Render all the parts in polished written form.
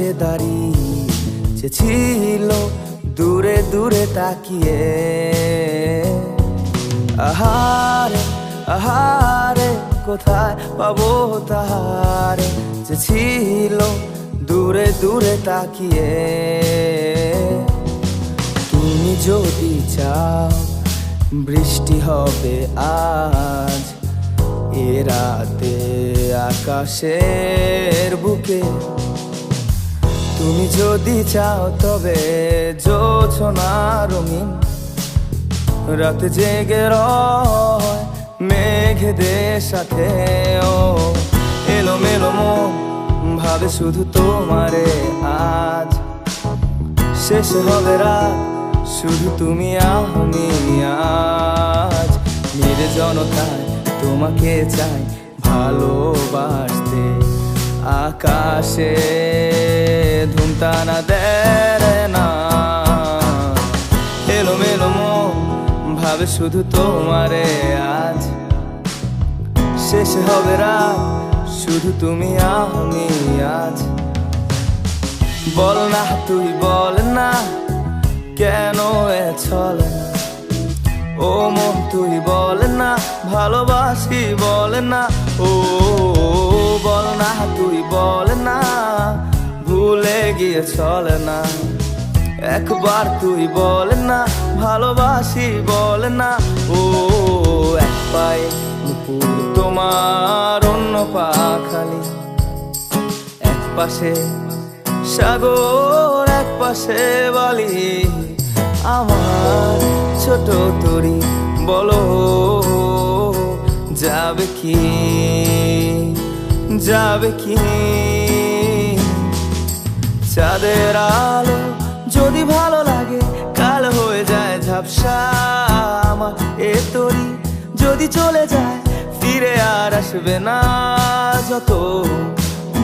পথে দাঁড়িয়ে ছিল দূরে দূরে তাকিয়ে। আহারে আহারে কোথায় পাবো তাহারে, যে ছিল দূরে দূরে তাকিয়ে। তুমি যদি চাও বৃষ্টি হবে আজ এ রাতে আকাশের বুকে। তুমি যদি চাও তবে জোছনা রঙিন রাতে জেগে রয় মেঘেদের সাথে। ও এলোমেলো মন ভাবে শুধু তোমারে আজ, শেষ হবে রাত শুধু তুমি আমি আজ। নির্জনতায় তোমাকে চাই ভালোবাসতে, আকাশে ধুমতানা দেয় না। এলোমেলো মন ভাবে শুধু তোমারে আজ, শেষ হবে রাত শুধু তুমি আমি আজ। বল না তুই বল না কেন এ চলে না, ও মন তুই বল না ভালোবাসি বল না। ও বল না তুই বল না ভুলে গিয়ে চলে না, একবার তুই বল না ভালোবাসি বল না। ও এক পায়ে নুপুর তোমার অন্য পা খালি, এক পাশে সাগর এক পাশে বালি। আমার ছোট তরি বলো যাবে কি যাবে কি। চাঁদের আলো যদি ভালো লাগে কাল হয়ে যায় ঝাপসা। আমার এ তরি যদি চলে যায় ফিরে আর আসবে না। যত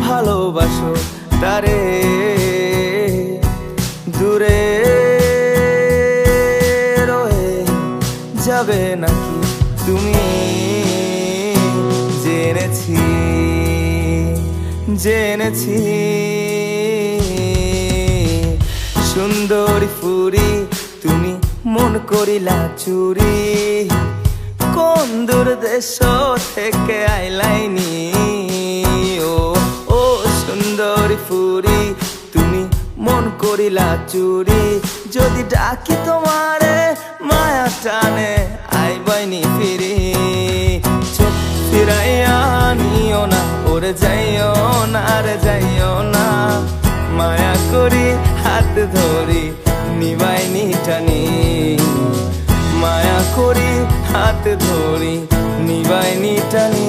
ভালোবাসো তারে দূরে রয়ে যাবে নাকি তুমি, জেনেছি জেনেছি। সুন্দরী ফুরি তুমি মন করিলা চুরি, কোন দূর দেশ থেকে আইলাইনি। ও ও সুন্দরী ফুরি তুমি মন করিলা চুরি, যদি ডাকি তোমারে মায়া টানে আইবাইনি ফিরি। চোখ ফিরাইয়া নিও না ওরে যাইও না রে যাইও না, মায়া করি হাত ধরি নিবাইনি টানি। মায়া করি হাত ধরি নিবাইনি টানি।